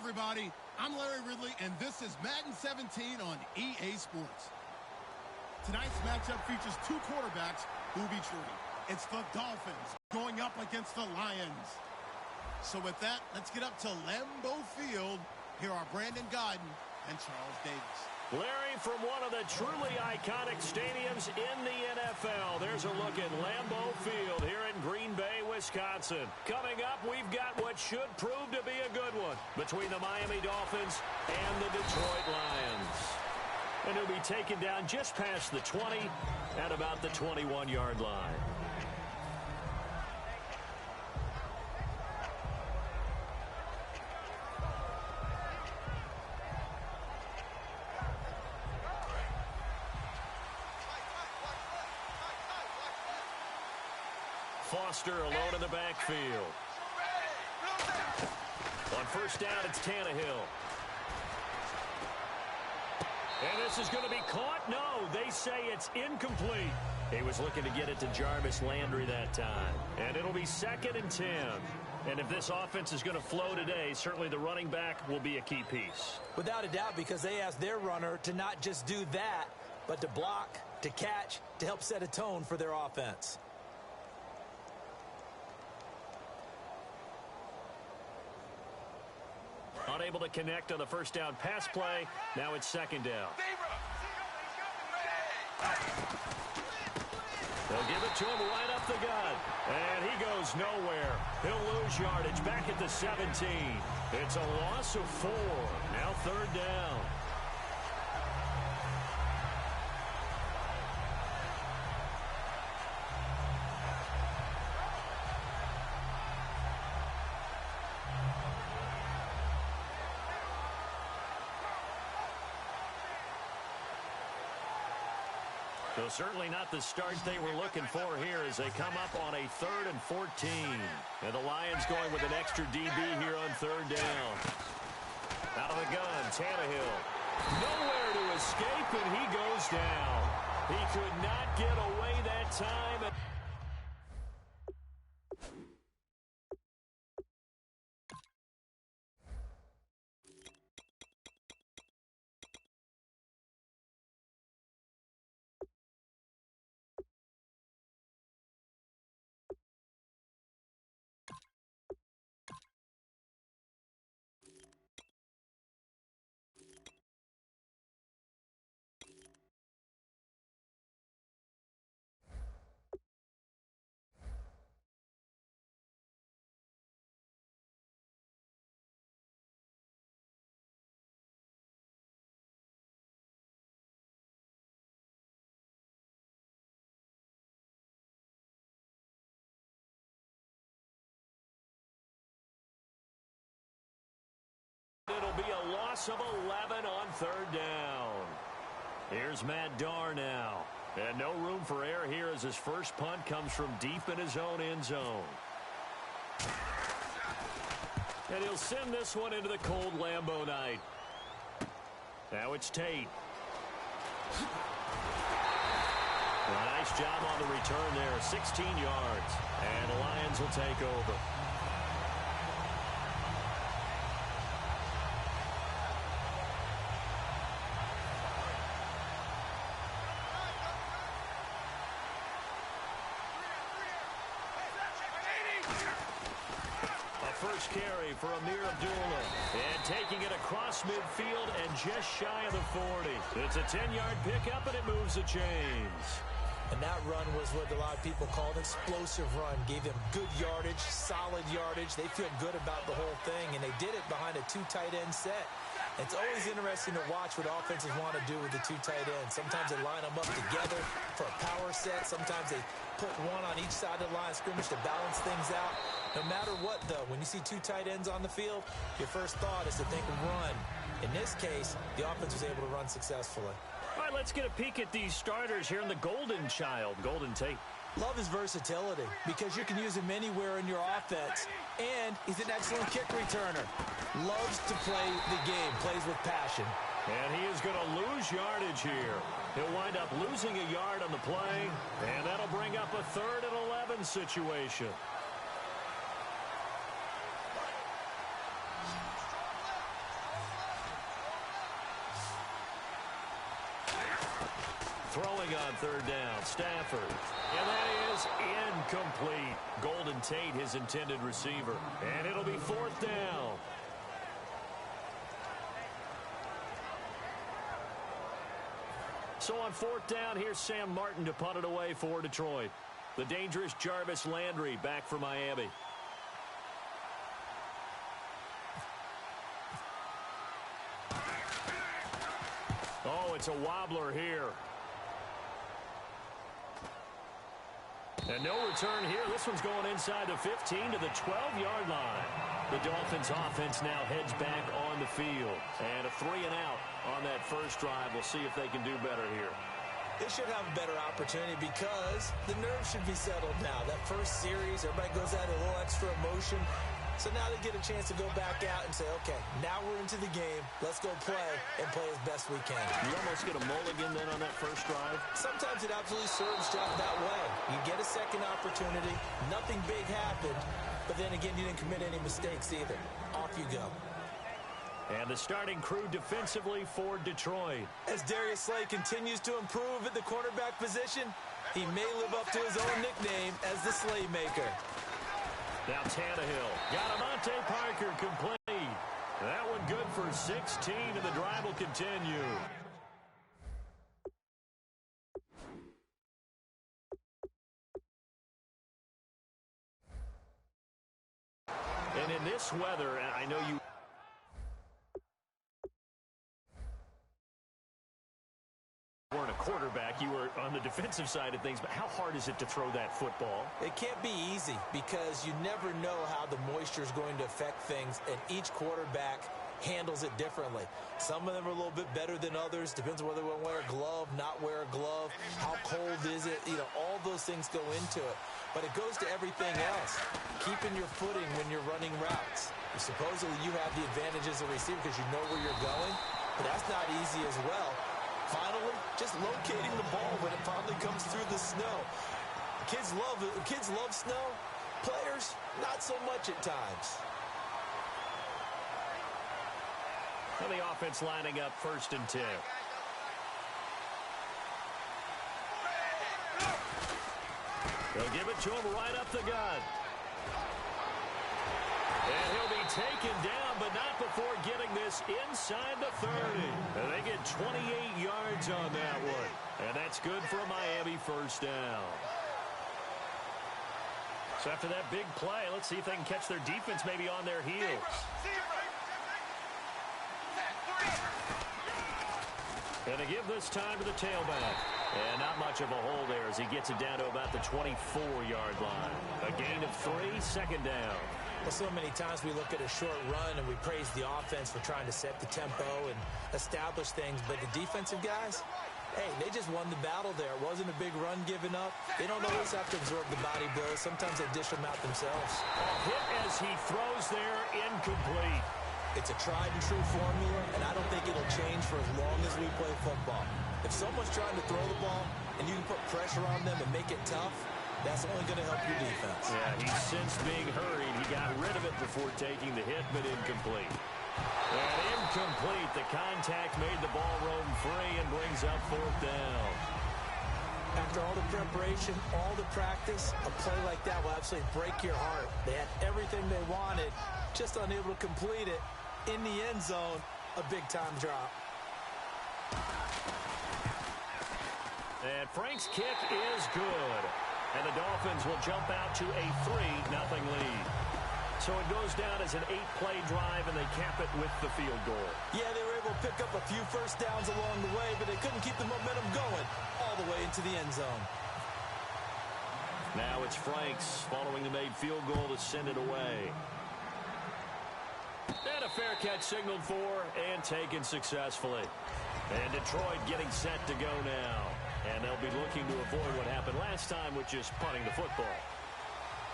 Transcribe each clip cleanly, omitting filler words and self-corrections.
everybody. I'm Larry Ridley, and this is Madden 17 on EA Sports. Tonight's matchup features two quarterbacks who will be trading. It's the Dolphins going up against the Lions. So with that, let's get up to Lambeau Field. Here are Brandon Godden and Charles Davis. Larry, from one of the truly iconic stadiums in the NFL, there's a look at Lambeau Field here in Green Bay, Wisconsin. Coming up, we've got what should prove to be a good one between the Miami Dolphins and the Detroit Lions. And he'll be taken down just past the 20 at about the 21-yard line. Foster alone in the backfield. On first down, it's Tannehill. And this is going to be caught. No, they say it's incomplete. He was looking to get it to Jarvis Landry that time. And it'll be 2nd and 10. And if this offense is going to flow today, certainly the running back will be a key piece. Without a doubt, because they asked their runner to not just do that, but to block, to catch, to help set a tone for their offense. Unable to connect on the first down pass play. Now it's 2nd down. They'll give it to him right up the gut. And he goes nowhere. He'll lose yardage back at the 17. It's a loss of 4. Now 3rd down. So certainly not the start they were looking for here as they come up on a 3rd and 14. And the Lions going with an extra DB here on 3rd down. Out of the gun, Tannehill. Nowhere to escape, and he goes down. He could not get away that time. It'll be a loss of 11 on 3rd down. Here's Matt Darr now. And no room for error here as his first punt comes from deep in his own end zone. And he'll send this one into the cold Lambeau night. Now it's Tate. A nice job on the return there, 16 yards. And the Lions will take over. First carry for Amir Abdullah. And taking it across midfield and just shy of the 40. It's a 10-yard pickup, and it moves the chains. And that run was what a lot of people call an explosive run. Gave them good yardage, solid yardage. They feel good about the whole thing, and they did it behind a 2 tight end set. It's always interesting to watch what offenses want to do with the 2 tight ends. Sometimes they line them up together for a power set. Sometimes they put one on each side of the line of scrimmage to balance things out. No matter what, though, when you see 2 tight ends on the field, your first thought is to think run. In this case, the offense was able to run successfully. All right, let's get a peek at these starters here in the Golden Child, Golden Tate. Love his versatility because you can use him anywhere in your offense. And he's an excellent kick returner. Loves to play the game, plays with passion. And he is going to lose yardage here. He'll wind up losing a yard on the play, and that'll bring up a 3rd and 11 situation. Throwing on third down, Stafford. And that is incomplete. Golden Tate, his intended receiver. And it'll be fourth down. So on fourth down, here's Sam Martin to punt it away for Detroit. The dangerous Jarvis Landry back for Miami. Oh, it's a wobbler here. And no return here. This one's going inside the 15 to the 12-yard line. The Dolphins offense now heads back on the field. And a 3 and out on that first drive. We'll see if they can do better here. They should have a better opportunity because the nerves should be settled now. That first series, everybody goes out a little extra emotion. So now they get a chance to go back out and say, okay, now we're into the game. Let's go play and play as best we can. You almost get a mulligan then on that first drive? Sometimes it absolutely serves John that way. You get a second opportunity. Nothing big happened. But then again, you didn't commit any mistakes either. Off you go. And the starting crew defensively for Detroit. As Darius Slay continues to improve at the cornerback position, he may live up to his own nickname as the Slaymaker. Now Tannehill. Got Amante Parker complete. That one good for 16, and the drive will continue. And in this weather, I know you weren't a quarterback, you were on the defensive side of things, but how hard is it to throw that football? It can't be easy because you never know how the moisture is going to affect things, and each quarterback handles it differently. Some of them are a little bit better than others. Depends on whether they want to wear a glove, not wear a glove, how cold is it, all those things go into it. But it goes to everything else. Keeping your footing when you're running routes. Supposedly you have the advantage as a receiver because you know where you're going, but that's not easy as well. Finally, just locating the ball when it finally comes through the snow. Kids love snow. Players, not so much at times. And the offense lining up 1st and 10. They'll give it to him right up the gut. And he'll be taken down, but not before getting this inside the 30. And they get 28 yards on that one. And that's good for a Miami first down. So after that big play, let's see if they can catch their defense maybe on their heels. And they give this time to the tailback. And not much of a hole there as he gets it down to about the 24-yard line. A gain of 3, 2nd down. Well, so many times we look at a short run and we praise the offense for trying to set the tempo and establish things. But the defensive guys, hey, they just won the battle there. It wasn't a big run given up. They don't always have to absorb the body blows. Sometimes they dish them out themselves. Hit as he throws there, incomplete. It's a tried-and-true formula, and I don't think it'll change for as long as we play football. If someone's trying to throw the ball and you can put pressure on them and make it tough, that's only going to help your defense. Yeah, he sensed being hurried. He got rid of it before taking the hit, but incomplete. And incomplete. The contact made the ball roam free and brings up 4th down. After all the preparation, all the practice, a play like that will absolutely break your heart. They had everything they wanted, just unable to complete it. In the end zone, a big-time drop. And Frank's kick is good. And the Dolphins will jump out to a 3-0 lead. So it goes down as an 8-play drive, and they cap it with the field goal. Yeah, they were able to pick up a few first downs along the way, but they couldn't keep the momentum going all the way into the end zone. Now it's Franks following the made field goal to send it away. And a fair catch signaled for and taken successfully. And Detroit getting set to go now. And they'll be looking to avoid what happened last time, which is punting the football.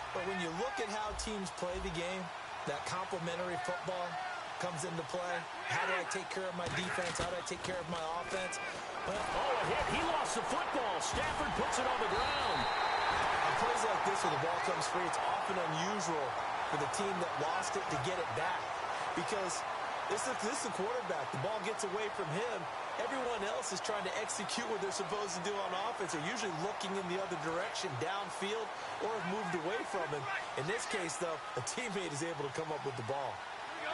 But when you look at how teams play the game, that complementary football comes into play. How do I take care of my defense? How do I take care of my offense? Well, a hit. He lost the football. Stafford puts it on the ground. On plays like this where the ball comes free, it's often unusual for the team that lost it to get it back. Because This is the quarterback. The ball gets away from him. Everyone else is trying to execute what they're supposed to do on offense. They're usually looking in the other direction, downfield, or have moved away from him. In this case, though, a teammate is able to come up with the ball.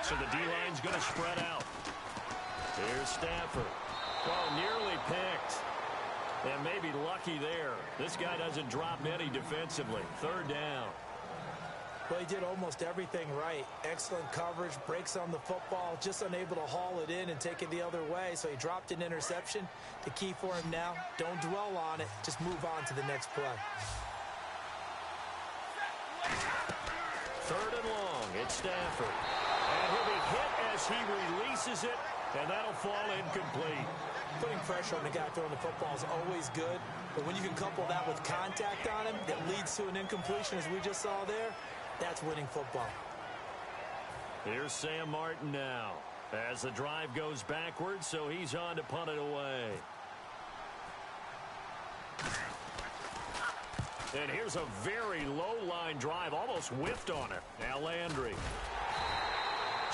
So the D-line's going to spread out. Here's Stafford. Well, nearly picked. And maybe lucky there. This guy doesn't drop many defensively. Third down. Well, he did almost everything right. Excellent coverage, breaks on the football, just unable to haul it in and take it the other way. So he dropped an interception. The key for him now, don't dwell on it. Just move on to the next play. Third and long. It's Stafford. And he'll be hit as he releases it, and that'll fall incomplete. Putting pressure on the guy throwing the football is always good, but when you can couple that with contact on him that leads to an incompletion, as we just saw there, that's winning football. Here's Sam Martin now as the drive goes backwards, so he's on to punt it away. And here's a very low-line drive, almost whiffed on it. Now Landry.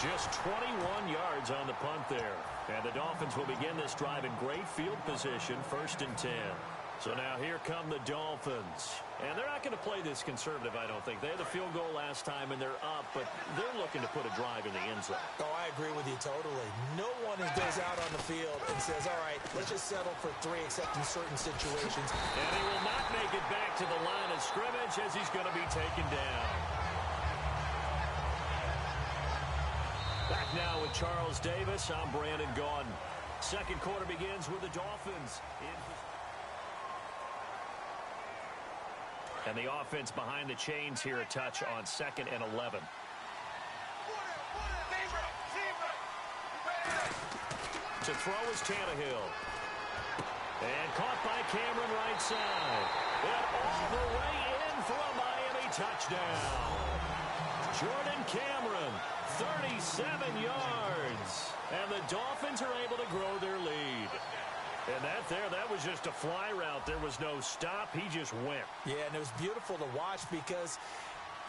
Just 21 yards on the punt there. And the Dolphins will begin this drive in great field position, 1st and 10. So now here come the Dolphins. And they're not going to play this conservative, I don't think. They had the field goal last time, and they're up, but they're looking to put a drive in the end zone. Oh, I agree with you totally. No one goes out on the field and says, all right, let's just settle for 3 except in certain situations. And he will not make it back to the line of scrimmage as he's going to be taken down. Back now with Charles Davis. I'm Brandon Gaudin. Second quarter begins with the Dolphins. And the offense behind the chains here a touch on 2nd and 11. To throw is Tannehill. And caught by Cameron right side. And all the way in for a Miami touchdown. Jordan Cameron, 37 yards. And the Dolphins are able to grow their lead. And that was just a fly route. There was no stop. He just went. Yeah, and it was beautiful to watch because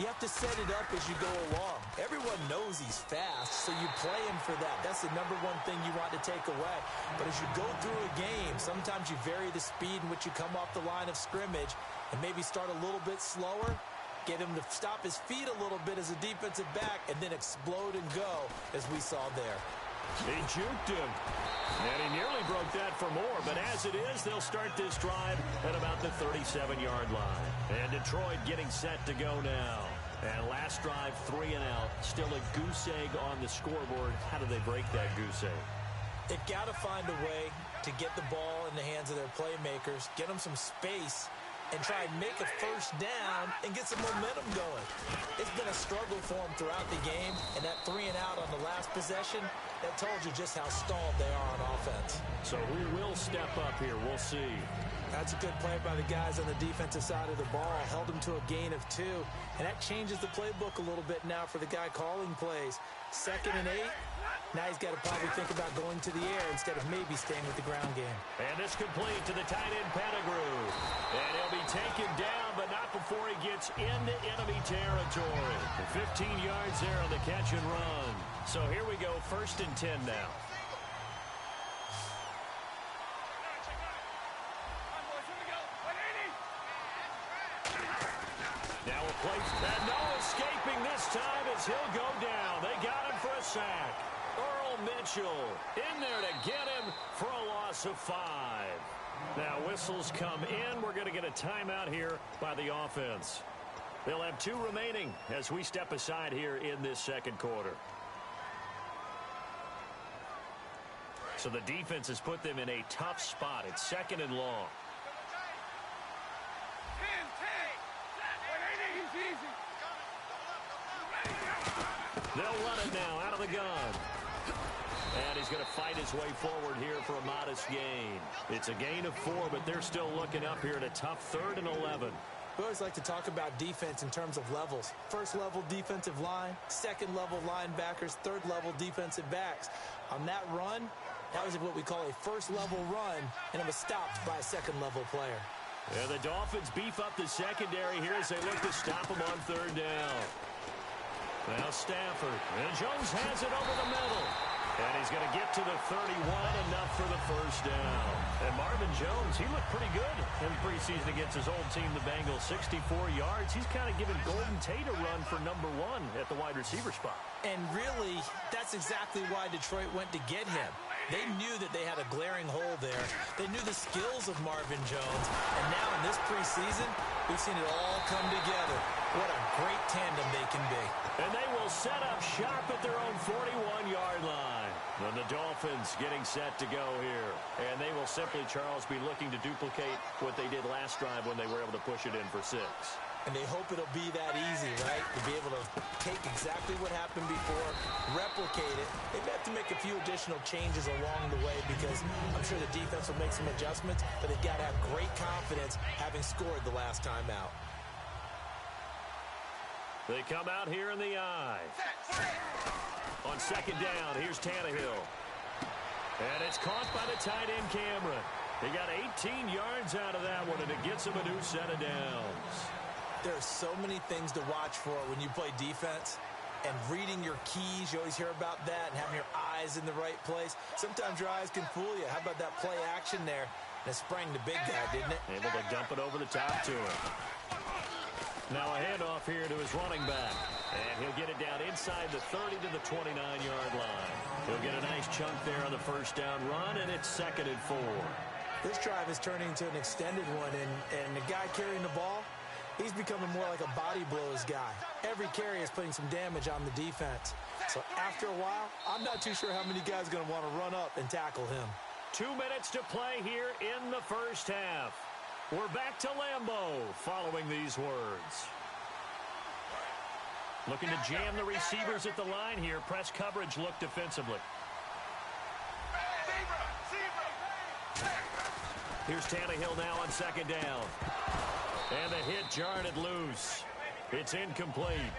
you have to set it up as you go along. Everyone knows he's fast, so you play him for that. That's the #1 thing you want to take away. But as you go through a game, sometimes you vary the speed in which you come off the line of scrimmage and maybe start a little bit slower, get him to stop his feet a little bit as a defensive back, and then explode and go, as we saw there. He juked him. And he nearly broke that for more. But as it is, they'll start this drive at about the 37-yard line. And Detroit getting set to go now. And last drive, 3 and out. Still a goose egg on the scoreboard. How do they break that goose egg? They've got to find a way to get the ball in the hands of their playmakers, get them some space, and try and make a first down and get some momentum going. It's been a struggle for them throughout the game, and that 3 and out on the last possession, that told you just how stalled they are on offense. So who will step up here? We'll see. That's a good play by the guys on the defensive side of the ball. Held them to a gain of 2, and that changes the playbook a little bit now for the guy calling plays. 2nd and 8. Now he's got to probably think about going to the air instead of maybe staying with the ground game. And it's complete to the tight end Pettigrew. And he'll be taken down, but not before he gets into enemy territory. 15 yards there on the catch and run. So here we go, 1st and 10 now. Now a play, and no escaping this time as he'll go down. They got him for a sack. Earl Mitchell in there to get him for a loss of 5. Now whistles come in. We're going to get a timeout here by the offense. They'll have 2 remaining as we step aside here in this second quarter. So the defense has put them in a tough spot. It's 2nd and long. They'll run it now out of the gun. And he's going to fight his way forward here for a modest gain. It's a gain of 4, but they're still looking up here at a tough 3rd and 11. We always like to talk about defense in terms of levels. 1st level defensive line, 2nd level linebackers, 3rd level defensive backs. On that run, that was what we call a 1st level run, and it was stopped by a 2nd level player. And the Dolphins beef up the secondary here as they look to stop him on 3rd down. Now Stafford. And Jones has it over the middle. And he's going to get to the 31, enough for the first down. And Marvin Jones, he looked pretty good in the preseason against his old team, the Bengals. 64 yards. He's kind of giving Golden Tate a run for number 1 at the wide receiver spot. And really, that's exactly why Detroit went to get him. They knew that they had a glaring hole there. They knew the skills of Marvin Jones. And now in this preseason, we've seen it all come together. What a great tandem they can be. And they will set up shop at their own 41-yard line. And the Dolphins getting set to go here. And they will simply, Charles, be looking to duplicate what they did last drive when they were able to push it in for 6. And they hope it'll be that easy, right? To be able to take exactly what happened before, replicate it. They may have to make a few additional changes along the way because I'm sure the defense will make some adjustments, but they've got to have great confidence having scored the last time out. They come out here in the I. On second down, here's Tannehill. And it's caught by the tight end Cameron. He got 18 yards out of that one, and it gets him a new set of downs. There are so many things to watch for when you play defense. And reading your keys, you always hear about that, and having your eyes in the right place. Sometimes your eyes can fool you. How about that play action there? And it sprang the big guy, didn't it? Able to dump it over the top to him. Now a handoff here to his running back. And he'll get it down inside the 30 to the 29-yard line. He'll get a nice chunk there on the first down run, and it's 2nd and 4. This drive is turning into an extended one, and the guy carrying the ball, he's becoming more like a body blows guy. Every carry is putting some damage on the defense. So after a while, I'm not too sure how many guys are going to want to run up and tackle him. 2 minutes to play here in the first half. We're back to Lambeau following these words. Looking to jam the receivers at the line here. Press coverage look defensively. Here's Tannehill now on second down. And the hit jarred it loose. It's incomplete.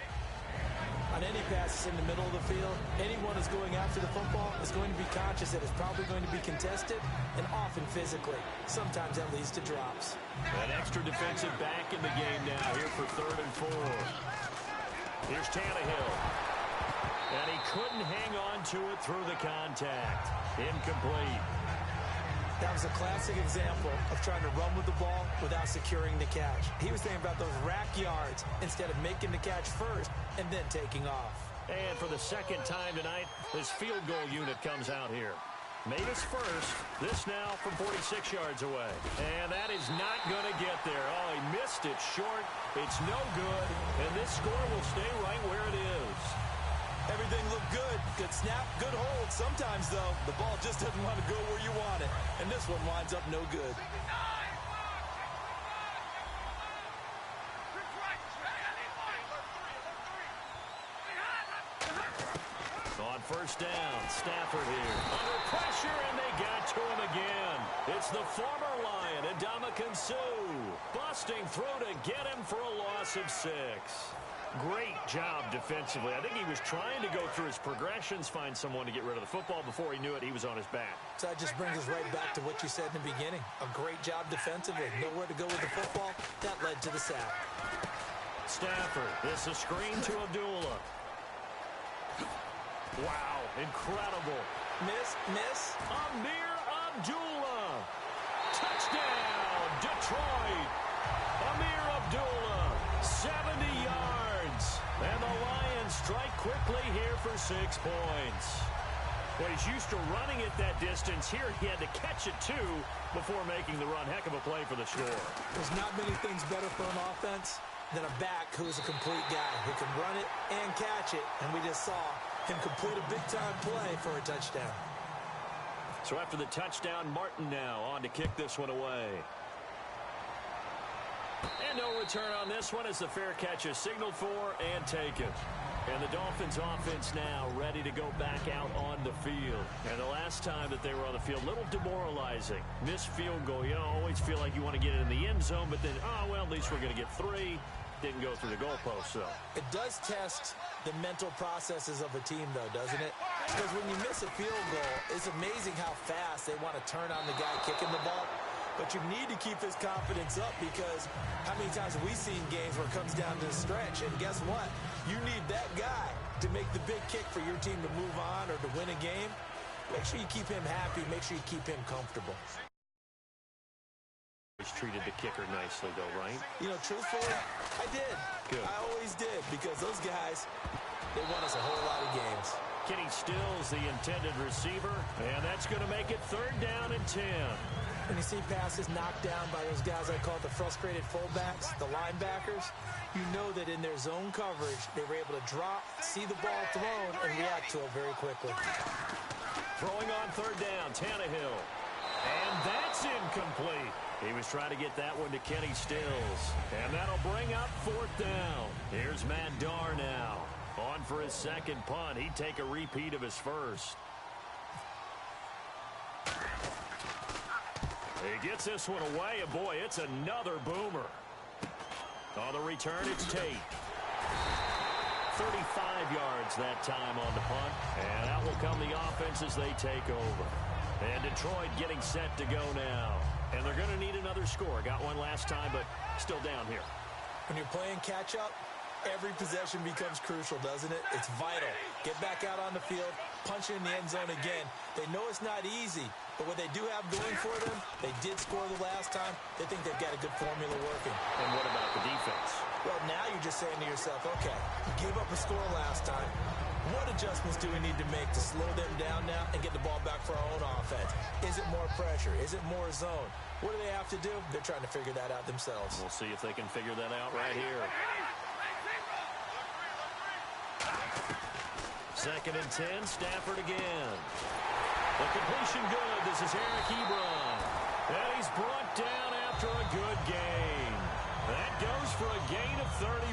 On any passes in the middle of the field, anyone who's going after the football is going to be conscious that it's probably going to be contested and often physically. Sometimes that leads to drops. An extra defensive back in the game now here for 3rd and 4. Here's Tannehill. And he couldn't hang on to it through the contact. Incomplete. That was a classic example of trying to run with the ball without securing the catch. He was thinking about those rack yards instead of making the catch first and then taking off. And for the second time tonight, this field goal unit comes out here. Made his first. This now from 46 yards away. And that is not going to get there. Oh, he missed it short. It's no good. And this score will stay right where it is. Everything looked good. Good snap, good hold. Sometimes, though, the ball just doesn't want to go where you want it. And this one winds up no good. On first down, Stafford here. Under pressure, and they got to him again. It's the former Lion, Ndamukong Suh, busting through to get him for a loss of 6. Great job defensively. I think he was trying to go through his progressions, find someone to get rid of the football. Before he knew it, he was on his back. So that just brings us right back to what you said in the beginning. A great job defensively. Nowhere to go with the football. That led to the sack. Stafford, this is a screen to Abdullah. Wow, incredible. Miss. Amir Abdullah. Touchdown, Detroit. Amir Abdullah, 70 yards. And the Lions strike quickly here for 6 points. Well, he's used to running it that distance. Here he had to catch it, too, before making the run. Heck of a play for the score. There's not many things better for an offense than a back who's a complete guy who can run it and catch it. And we just saw him complete a big-time play for a touchdown. So after the touchdown, Martin now on to kick this one away. And no return on this one as the fair catch is signaled for and taken. And the Dolphins offense now ready to go back out on the field. And the last time that they were on the field, a little demoralizing. Missed field goal. You know, always feel like you want to get it in the end zone, but then, oh, well, at least we're going to get 3. Didn't go through the goalpost, so. It does test the mental processes of a team, though, doesn't it? Because when you miss a field goal, it's amazing how fast they want to turn on the guy kicking the ball. But you need to keep his confidence up because how many times have we seen games where it comes down to the stretch? And guess what? You need that guy to make the big kick for your team to move on or to win a game. Make sure you keep him happy. Make sure you keep him comfortable. He's treated the kicker nicely, though, right? You know, truthfully, I did. Good. I always did because those guys, they won us a whole lot of games. Kenny Stills, the intended receiver, and that's going to make it 3rd down and 10. When you see passes knocked down by those guys I call the frustrated fullbacks, the linebackers, you know that in their zone coverage, they were able to drop, see the ball thrown, and react to it very quickly. Throwing on 3rd down, Tannehill. And that's incomplete. He was trying to get that one to Kenny Stills. And that'll bring up 4th down. Here's Matt Darr now. On for his 2nd punt. He'd take a repeat of his first. He gets this one away, and boy, it's another boomer. On the return, it's Tate. 35 yards that time on the punt. And out will come the offense as they take over. And Detroit getting set to go now. And they're going to need another score. Got one last time, but still down here. When you're playing catch-up, every possession becomes crucial, doesn't it? It's vital. Get back out on the field, punch it in the end zone again. They know it's not easy, but what they do have going for them, they did score the last time. They think they've got a good formula working. And what about the defense? Well, now you're just saying to yourself, okay, we gave up a score last time. What adjustments do we need to make to slow them down now and get the ball back for our own offense? Is it more pressure? Is it more zone? What do they have to do? They're trying to figure that out themselves. We'll see if they can figure that out right here. 2nd and 10, Stafford again. The completion good. This is Eric Ebron. And he's brought down after a good gain. That goes for a gain of 31.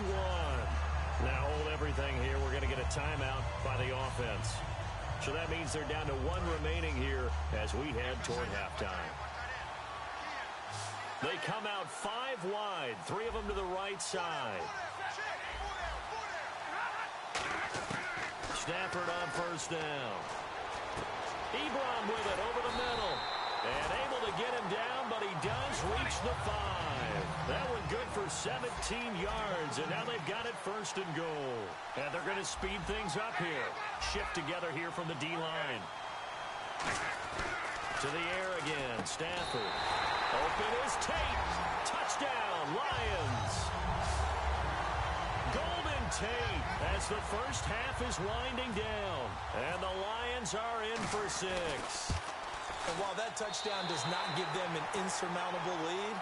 Now hold everything here. We're going to get a timeout by the offense. So that means they're down to 1 remaining here as we head toward halftime. They come out 5 wide, 3 of them to the right side. Stafford on 1st down. Ebron with it over the middle. And able to get him down, but he does reach the 5. That one good for 17 yards, and now they've got it 1st and goal. And they're going to speed things up here. Shift together here from the D-line. To the air again, Stafford. Open is Tate. Touchdown, Lions. Golden Tate as the first half is winding down. And the Lions are in for 6. And while that touchdown does not give them an insurmountable lead,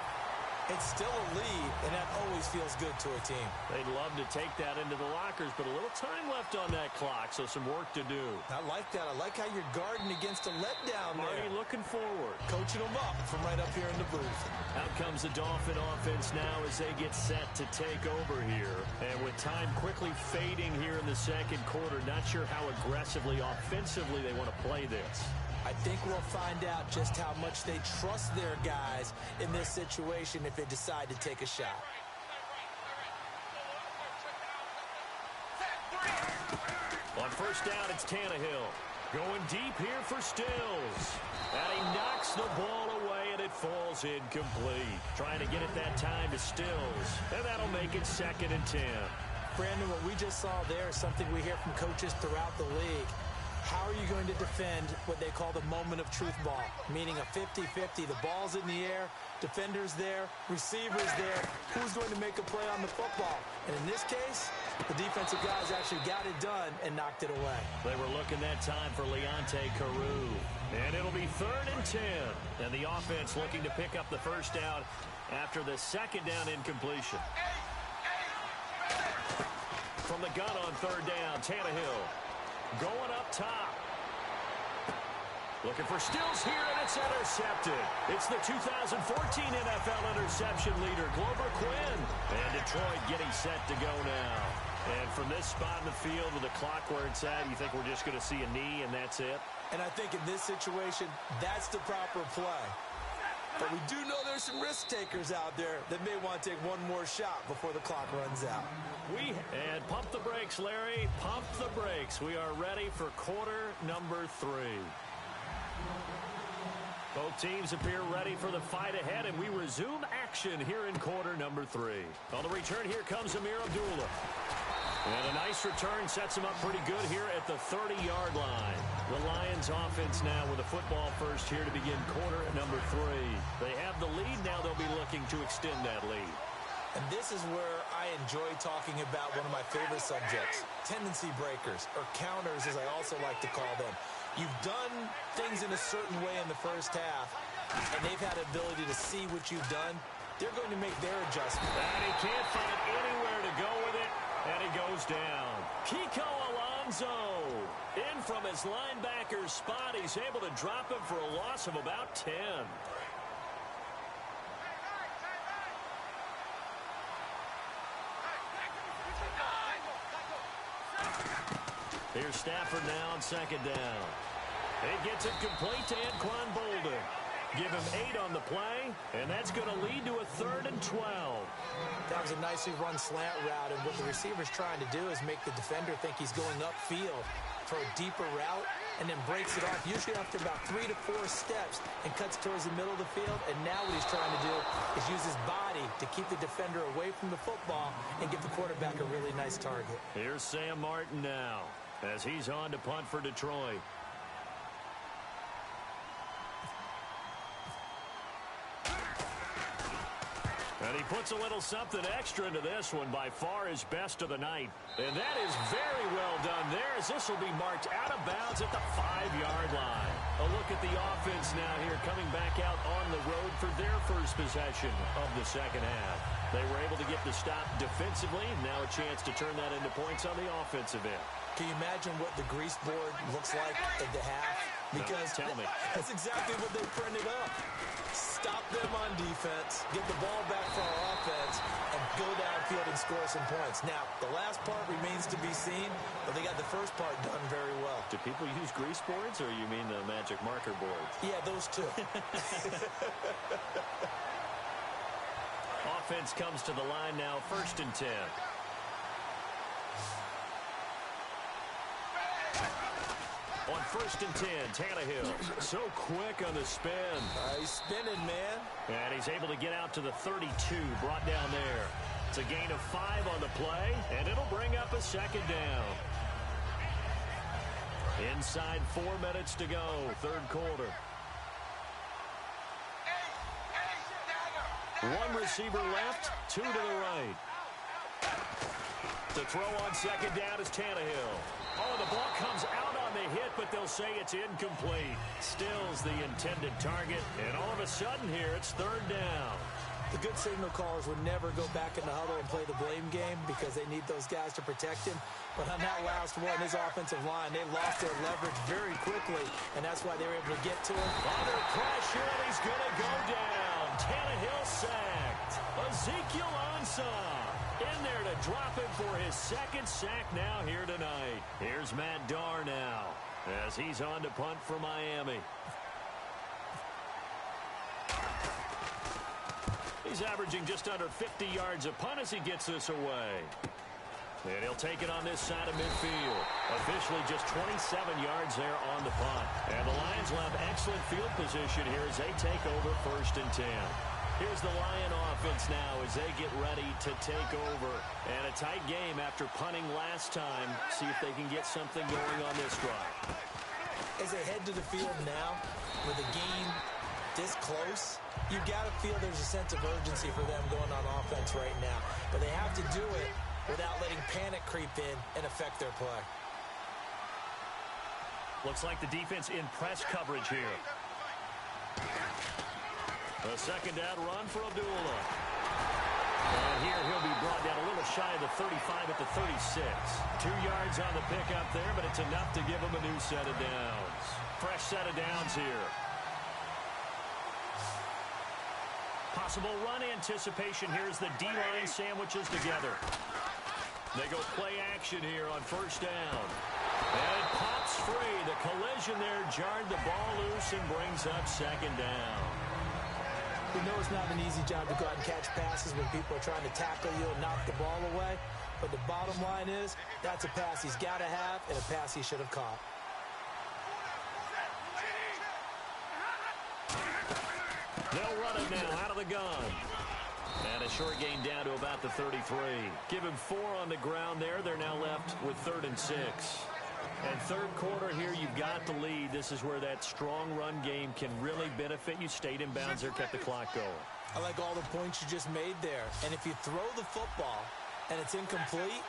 it's still a lead, and that always feels good to a team. They'd love to take that into the lockers, but a little time left on that clock, so some work to do. I like that. I like how you're guarding against a letdown there. Marty looking forward. Coaching them up from right up here in the booth. Out comes the Dolphin offense now as they get set to take over here. And with time quickly fading here in the 2nd quarter, not sure how aggressively, offensively they want to play this. I think we'll find out just how much they trust their guys in this situation if they decide to take a shot. On 1st down, it's Tannehill. Going deep here for Stills. And he knocks the ball away, and it falls incomplete. Trying to get it that time to Stills. And that'll make it 2nd and 10. Brandon, what we just saw there is something we hear from coaches throughout the league. How are you going to defend what they call the moment of truth ball, meaning a 50-50? The ball's in the air, defenders there, receivers there. Who's going to make a play on the football? And in this case, the defensive guys actually got it done and knocked it away. They were looking that time for Leonte Carew. And it'll be 3rd and 10. And the offense looking to pick up the 1st down after the 2nd down incompletion. From the gun on 3rd down, Tannehill. Going up top. Looking for Stills here, and it's intercepted. It's the 2014 NFL interception leader, Glover Quinn. And Detroit getting set to go now. And from this spot in the field with the clock where it's at, you think we're just going to see a knee and that's it? And I think in this situation, that's the proper play. But we do know there's some risk takers out there that may want to take one more shot before the clock runs out. And pump the brakes, Larry. Pump the brakes. We are ready for quarter number 3. Both teams appear ready for the fight ahead, and we resume action here in quarter number 3. On the return, here comes Amir Abdullah. And a nice return sets him up pretty good here at the 30-yard line. The Lions offense now with a football first here to begin quarter number 3. They have the lead. Now they'll be looking to extend that lead. And this is where I enjoy talking about one of my favorite subjects, tendency breakers, or counters as I also like to call them. You've done things in a certain way in the first half, and they've had the ability to see what you've done. They're going to make their adjustment. And he can't find anywhere to go with it, and he goes down. Kiko Alonso in from his linebacker's spot. He's able to drop him for a loss of about 10. Here's Stafford now on second down. He gets it complete to Anquan Bolden. Give him 8 on the play, and that's going to lead to a 3rd and 12. That was a nicely run slant route, and what the receiver's trying to do is make the defender think he's going upfield for a deeper route, and then breaks it off, usually after about 3 to 4 steps, and cuts towards the middle of the field. And now what he's trying to do is use his body to keep the defender away from the football and give the quarterback a really nice target. Here's Sam Martin now, as he's on to punt for Detroit. And he puts a little something extra into this one, by far his best of the night. And that is very well done there, as this will be marked out of bounds at the 5-yard line. A look at the offense now here, coming back out on the road for their first possession of the second half. They were able to get the stop defensively, and now a chance to turn that into points on the offensive end. Can you imagine what the grease board looks like at the half? Because no, tell me. That's exactly what they printed up. Stop them on defense, get the ball back for our offense, and go downfield and score some points. Now, the last part remains to be seen, but they got the first part done very well. Do people use grease boards, or you mean the magic marker boards? Yeah, those two. Offense comes to the line now, 1st and 10. On 1st and 10, Tannehill. So quick on the spin. He's spinning, man. And he's able to get out to the 32, brought down there. It's a gain of 5 on the play, and it'll bring up a 2nd down. Inside 4 minutes to go, 3rd quarter. One receiver left, 2 to the right. To throw on 2nd down is Tannehill. Oh, the ball comes out on the hit, but they'll say it's incomplete. Still's the intended target, and all of a sudden here, it's 3rd down. The good signal callers would never go back in the huddle and play the blame game because they need those guys to protect him. But on that last one, his offensive line, they lost their leverage very quickly, and that's why they were able to get to him. Under pressure, and he's going to go down. Tannehill sacked. Ezekiel Ansah in there to drop him for his 2nd sack now here tonight. Here's Matt Darr now as he's on to punt for Miami. He's averaging just under 50 yards a punt as he gets this away. And he'll take it on this side of midfield. Officially just 27 yards there on the punt. And the Lions will have excellent field position here as they take over 1st and 10. Here's the Lion offense now as they get ready to take over. And a tight game after punting last time. See if they can get something going on this drive. As they head to the field now, with a game this close, you got to feel there's a sense of urgency for them going on offense right now. But they have to do it without letting panic creep in and affect their play. Looks like the defense in press coverage here. A 2nd down run for Abdullah. And here he'll be brought down a little shy of the 35 at the 36. 2 yards on the pickup there, but it's enough to give him a new set of downs. Fresh set of downs here. Possible run anticipation here as the D-line sandwiches together. They go play action here on 1st down. And it pops free. The collision there jarred the ball loose and brings up 2nd down. We know it's not an easy job to go out and catch passes when people are trying to tackle you and knock the ball away. But the bottom line is, that's a pass he's got to have and a pass he should have caught. They'll run it now out of the gun. And a short gain down to about the 33. Give him 4 on the ground there. They're now left with 3rd and 6. And third quarter here, you've got the lead. This is where that strong run game can really benefit you. Stayed in bounds there, kept the clock going. I like all the points you just made there. And if you throw the football and it's incomplete,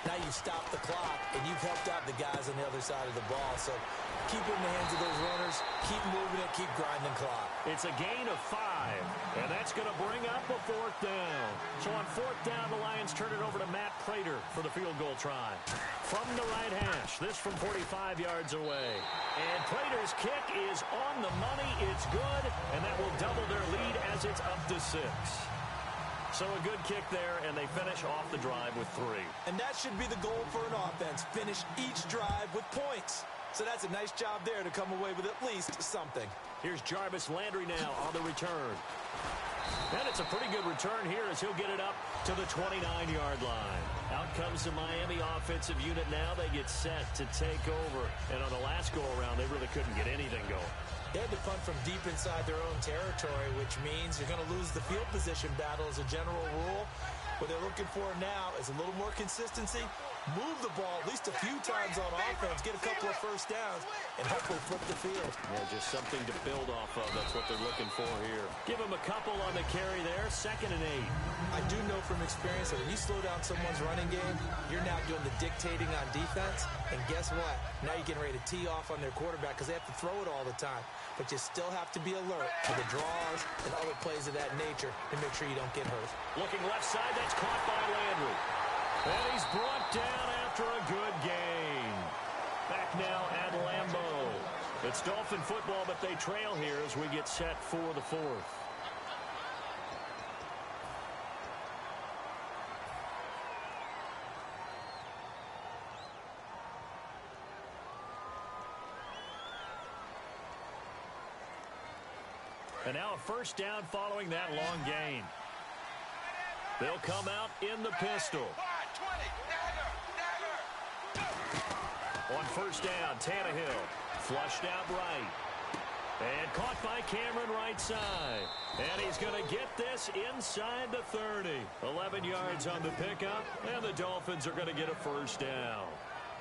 now you've stopped the clock and you've helped out the guys on the other side of the ball. So keep it in the hands of those runners. Keep moving it. Keep grinding clock. It's a gain of 5, and that's going to bring up a 4th down. So on 4th down, the Lions turn it over to Matt Prater for the field goal try. From the right hash, this from 45 yards away. And Prater's kick is on the money. It's good, and that will double their lead as it's up to 6. So a good kick there, and they finish off the drive with 3. And that should be the goal for an offense. Finish each drive with points. So that's a nice job there to come away with at least something. Here's Jarvis Landry now on the return. And it's a pretty good return here as he'll get it up to the 29-yard line. Out comes the Miami offensive unit now. They get set to take over. And on the last go-around, they really couldn't get anything going. They had to punt from deep inside their own territory, which means you're going to lose the field position battle as a general rule. What they're looking for now is a little more consistency, move the ball at least a few times on offense, get a couple of first downs, and hopefully flip the field. Yeah, just something to build off of. That's what they're looking for here. Give them a couple on the carry there, 2nd and 8. I do know from experience that when you slow down someone's running game, you're now doing the dictating on defense. And guess what? Now you're getting ready to tee off on their quarterback because they have to throw it all the time. But you still have to be alert to the draws and other plays of that nature to make sure you don't get hurt. Looking left side, that's caught by Landry. And he's brought down after a good gain. Back now at Lambeau. It's Dolphin football, but they trail here as we get set for the 4th. And now a 1st down following that long gain. They'll come out in the pistol. On 1st down, Tannehill flushed out right. And caught by Cameron right side. And he's going to get this inside the 30. 11 yards on the pickup, and the Dolphins are going to get a 1st down.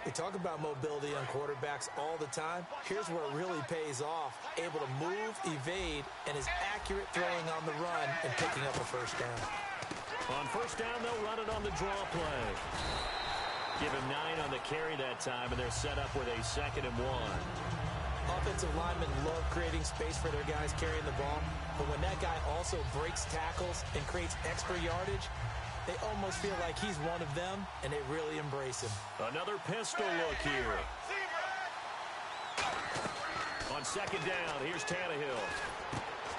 They talk about mobility on quarterbacks all the time. Here's where it really pays off. Able to move, evade, and is accurate throwing on the run and picking up a 1st down. On 1st down, they'll run it on the draw play. Give him 9 on the carry that time, and they're set up with a 2nd and 1. Offensive linemen love creating space for their guys carrying the ball, but when that guy also breaks tackles and creates extra yardage, they almost feel like he's one of them, and they really embrace him. Another pistol look here. On 2nd down, here's Tannehill.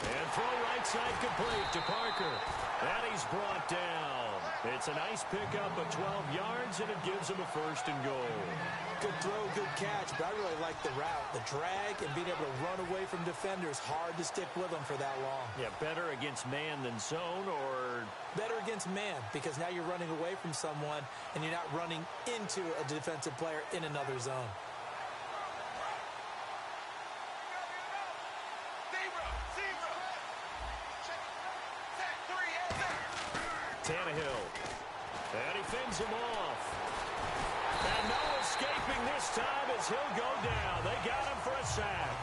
And throw right side complete to Parker. And he's brought down. It's a nice pickup of 12 yards, and it gives him a 1st and goal. Good throw, good catch, but I really like the route. The drag and being able to run away from defenders, hard to stick with them for that long. Yeah, better against man than zone, or... Better against man, because now you're running away from someone, and you're not running into a defensive player in another zone. Tannehill. And he fends him off. And no escaping this time as he'll go down. They got him for a sack.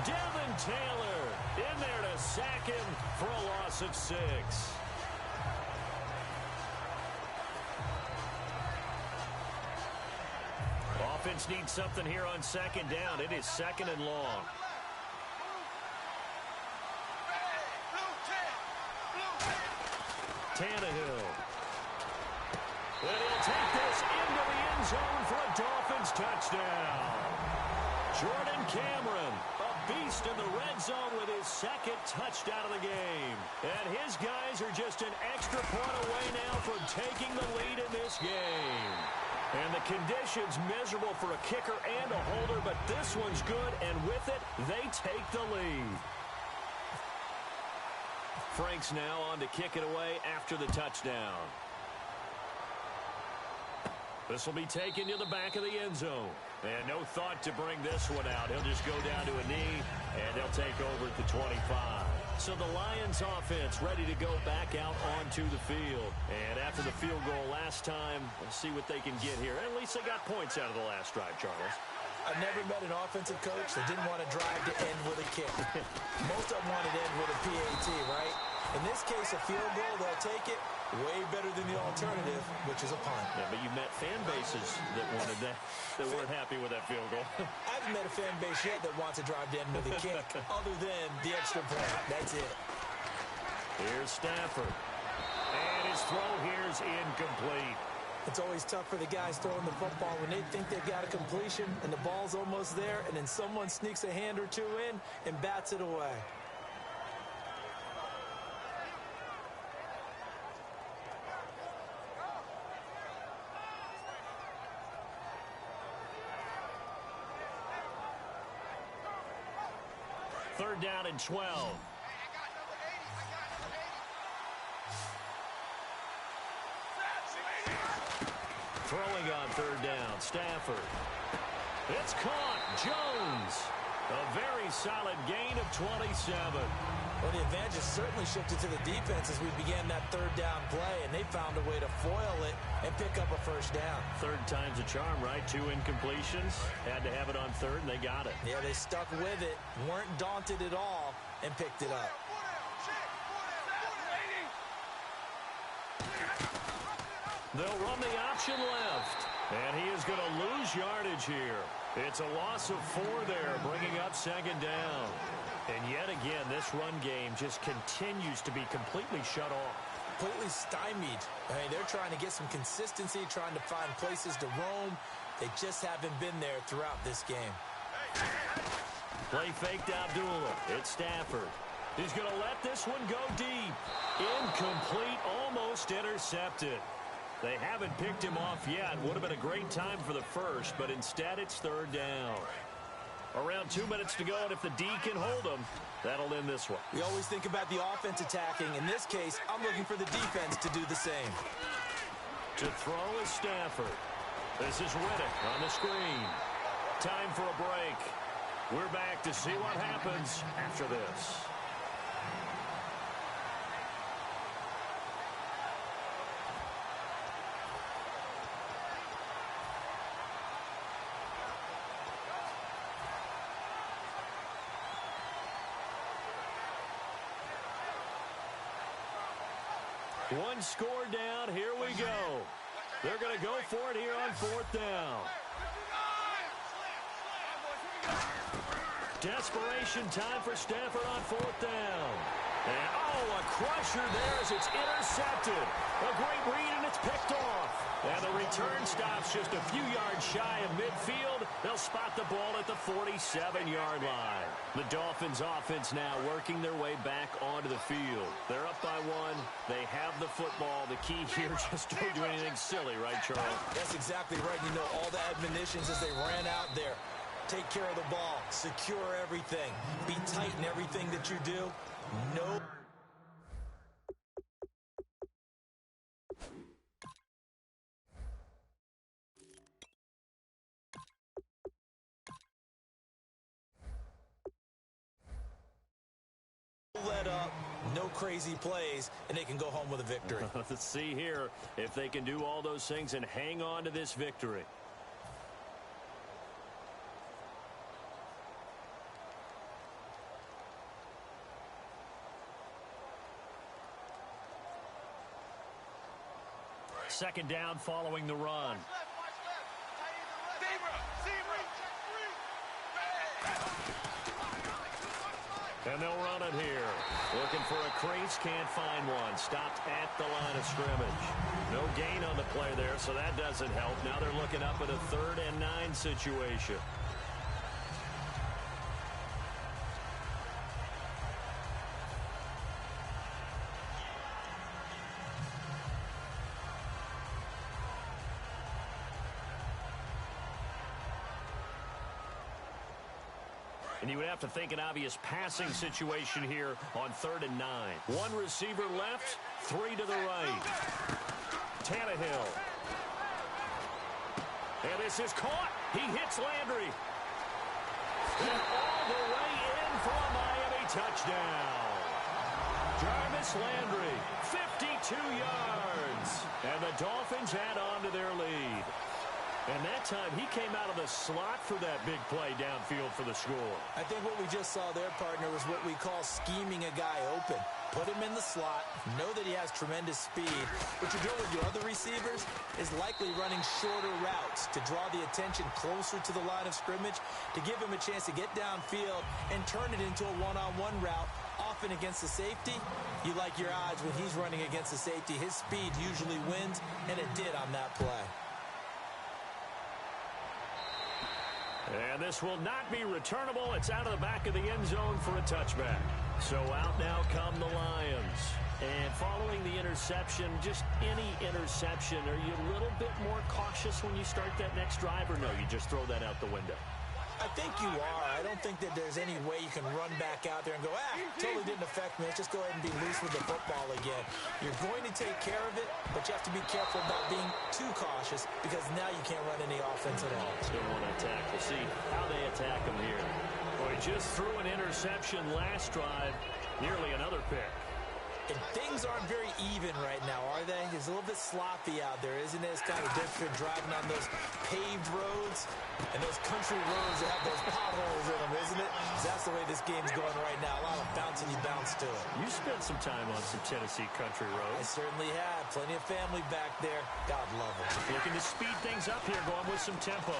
Devin Taylor in there to sack him for a loss of 6. Offense needs something here on 2nd down. It is 2nd and long. Tannehill. And he'll take this into the end zone for a Dolphins touchdown. Jordan Cameron, a beast in the red zone with his 2nd touchdown of the game. And his guys are just an extra point away now from taking the lead in this game. And the conditions miserable for a kicker and a holder, but this one's good, and with it, they take the lead. Frank's now on to kick it away after the touchdown. This will be taken to the back of the end zone. And no thought to bring this one out. He'll just go down to a knee, and they'll take over at the 25. So the Lions offense ready to go back out onto the field. And after the field goal last time, let's see what they can get here. At least they got points out of the last drive, Charles. I've never met an offensive coach that didn't want to drive to end with a kick. Most of them wanted to end with a PAT, right? In this case, a field goal, they'll take it. Way better than the alternative, which is a punt. Yeah, but you met fan bases that wanted that, that weren't happy with that field goal. I haven't met a fan base yet that wants to drive to end with a kick, other than the extra point. That's it. Here's Stafford. And his throw here's incomplete. It's always tough for the guys throwing the football when they think they've got a completion and the ball's almost there, and then someone sneaks a hand or two in and bats it away. Third down and 12. Throwing on third down, Stafford. It's caught. Jones. A very solid gain of 27. Well, the advantage has certainly shifted to the defense as we began that third down play, and they found a way to foil it and pick up a first down. Third time's a charm, right? 2 incompletions. Had to have it on third, and they got it. Yeah, they stuck with it, weren't daunted at all, and picked it up. They'll run the option left. And he is going to lose yardage here. It's a loss of 4 there, bringing up second down. And yet again, this run game just continues to be completely shut off. Completely stymied. I mean, they're trying to get some consistency, trying to find places to roam. They just haven't been there throughout this game. Play faked Abdullah. It's Stafford. He's going to let this one go deep. Incomplete, almost intercepted. They haven't picked him off yet. Would have been a great time for the first, but instead it's third down. Around 2 minutes to go, and if the D can hold them, that'll end this one. We always think about the offense attacking. In this case, I'm looking for the defense to do the same. To throw is Stafford. This is Riddick on the screen. Time for a break. We're back to see what happens after this. One score down. Here we go. They're going to go for it here on fourth down. Desperation time for Stafford on fourth down. And, oh, a crusher there as it's intercepted. A great read, and it's picked off. And the return stops just a few yards shy of midfield. They'll spot the ball at the 47-yard line. The Dolphins offense now working their way back onto the field. They're up by 1. They have the football. The key here, just don't do anything silly, right, Charles? That's exactly right. You know, all the admonitions as they ran out there. Take care of the ball. Secure everything. Be tight in everything that you do. No. Let up, no crazy plays, and they can go home with a victory. Let's see here if they can do all those things and hang on to this victory. Second down following the run. And they'll run it here. Looking for a crease, can't find one. Stopped at the line of scrimmage. No gain on the play there, so that doesn't help. Now they're looking up at a 3rd and 9 situation. And you would have to think an obvious passing situation here on 3rd and 9. 1 receiver left, 3 to the right. Tannehill. And this is caught. He hits Landry. And all the way in for a Miami touchdown. Jarvis Landry, 52 yards. And the Dolphins add on to their lead. And that time, he came out of the slot for that big play downfield for the score. I think what we just saw there, partner, was what we call scheming a guy open. Put him in the slot, know that he has tremendous speed. What you're doing with your other receivers is likely running shorter routes to draw the attention closer to the line of scrimmage, to give him a chance to get downfield and turn it into a one-on-one route. Often against the safety, you like your odds when he's running against the safety. His speed usually wins, and it did on that play. And this will not be returnable. It's out of the back of the end zone for a touchback. So out now come the Lions. And following the interception, just any interception, are you a little bit more cautious when you start that next drive, or no, you just throw that out the window? I think you are. I don't think that there's any way you can run back out there and go, totally didn't affect me. Let's just go ahead and be loose with the football again. You're going to take care of it, but you have to be careful about being too cautious, because now you can't run any offense at all. Still want to attack. We'll see how they attack them here. Well, he just threw an interception last drive, nearly another pick. And things aren't very even right now, are they? It's a little bit sloppy out there, isn't it? It's kind of different driving on those paved roads and those country roads that have those potholes in them, isn't it? That's the way this game's going right now. A lot of bouncing you bounce to it. You spent some time on some Tennessee country roads. I certainly have. Plenty of family back there. God love them. Looking to speed things up here, going with some tempo.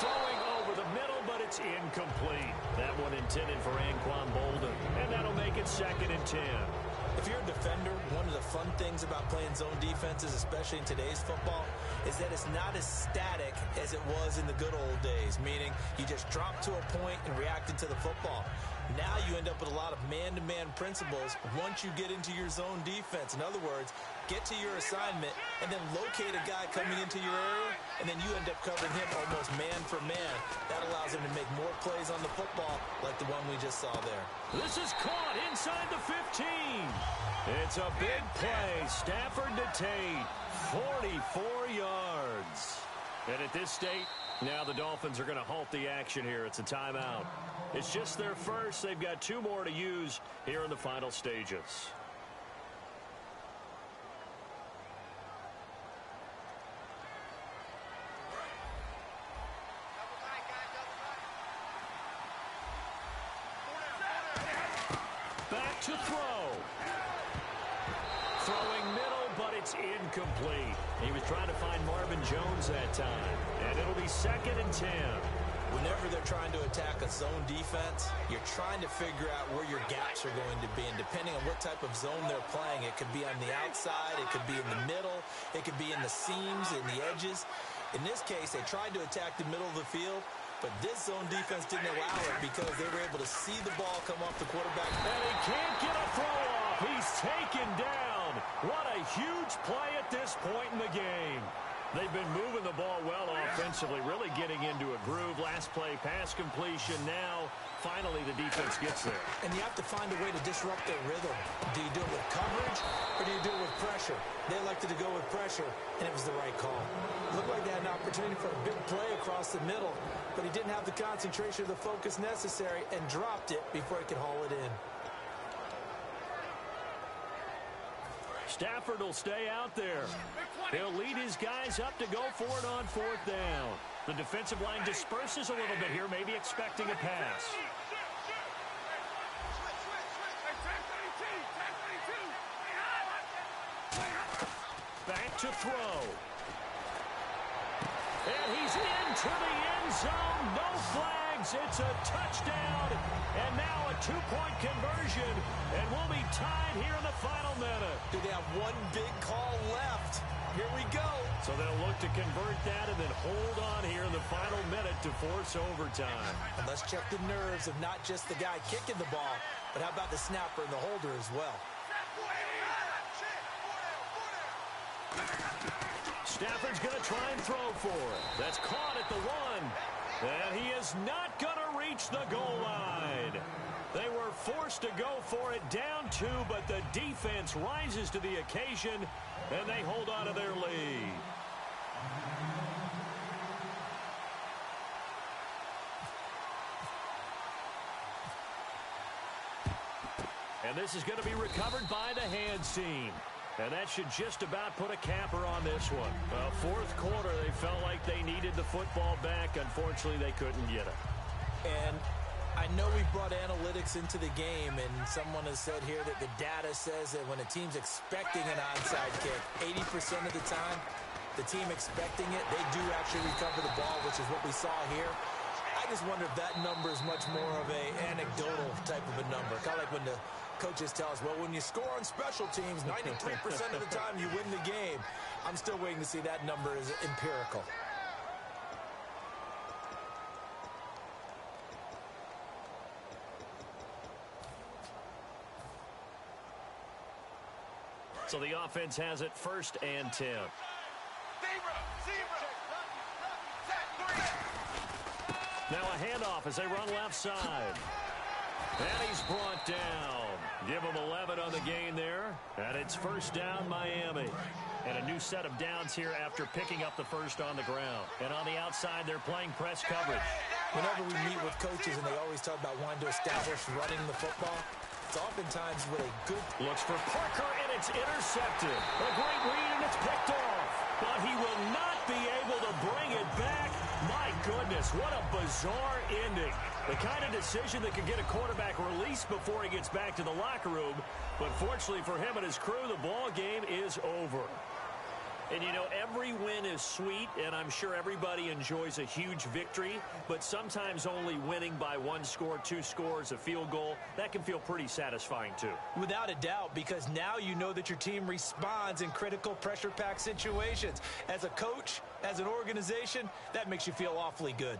Throwing over the middle, but it's incomplete. That one intended for Anquan Bolden, and that'll make it 2nd and 10. If you're a defender, one of the fun things about playing zone defenses, especially in today's football, is that it's not as static as it was in the good old days, meaning you just drop to a point and reacted to the football. Now you end up with a lot of man-to-man principles once you get into your zone defense. In other words, get to your assignment and then locate a guy coming into your area, and then you end up covering him almost man for man. That allows him to make more plays on the football like the one we just saw there. This is caught inside the 15. It's a big play. Stafford to Tate, 44 yards. And at this state, now the Dolphins are going to halt the action here. It's a timeout. It's just their first. They've got 2 more to use here in the final stages. Back to throw. Throwing middle, but it's incomplete. He was trying to find Marvin Jones that time. And it'll be 2nd and 10. Whenever they're trying to attack a zone defense, you're trying to figure out where your gaps are going to be. And depending on what type of zone they're playing, it could be on the outside, it could be in the middle, it could be in the seams, in the edges. In this case, they tried to attack the middle of the field, but this zone defense didn't allow it because they were able to see the ball come off the quarterback. And he can't get a throw off. He's taken down. What a huge play at this point in the game. They've been moving the ball well offensively, really getting into a groove. Last play, pass completion. Now, finally, the defense gets there. And you have to find a way to disrupt their rhythm. Do you do it with coverage, or do you do it with pressure? They elected to go with pressure, and it was the right call. It looked like they had an opportunity for a big play across the middle, but he didn't have the concentration or the focus necessary and dropped it before he could haul it in. Stafford will stay out there. He'll lead his guys up to go for it on 4th down. The defensive line disperses a little bit here, maybe expecting a pass. Back to throw. And he's into the end zone. No flags. It's a touchdown. And now a 2-point conversion. And we'll be tied here in the final minute. Do they have one big call left? Here we go. So they'll look to convert that and then hold on here in the final minute to force overtime. And let's check the nerves of not just the guy kicking the ball, but how about the snapper and the holder as well. Stafford's going to try and throw for it. That's caught at the 1. And he is not going to reach the goal line. They were forced to go for it down 2, but the defense rises to the occasion, and they hold on to their lead. And this is going to be recovered by the hands team. And that should just about put a capper on this one. Fourth quarter, they felt like they needed the football back. Unfortunately, they couldn't get it. And I know we brought analytics into the game, and someone has said here that the data says that when a team's expecting an onside kick, 80% of the time, the team expecting it, they do actually recover the ball, which is what we saw here. I just wonder if that number is much more of an anecdotal type of a number. Kind of like when the coaches tell us, well, when you score on special teams, 93% of the time you win the game. I'm still waiting to see that number is empirical. So the offense has it 1st and 10. Now a handoff as they run left side. And he's brought down. Give him 11 on the gain there. And it's 1st down, Miami. And a new set of downs here after picking up the first on the ground. And on the outside, they're playing press coverage. Whenever we meet with coaches and they always talk about wanting to establish running the football, it's oftentimes with a good... Looks for Parker, and it's intercepted. A great read, and it's picked off. But he will not be able to bring it back. My goodness, what a bizarre ending. The kind of decision that could get a quarterback released before he gets back to the locker room. But fortunately for him and his crew, the ball game is over. And, you know, every win is sweet, and I'm sure everybody enjoys a huge victory. But sometimes only winning by 1 score, 2 scores, a field goal, that can feel pretty satisfying too. Without a doubt, because now you know that your team responds in critical pressure-packed situations. As a coach, as an organization, that makes you feel awfully good.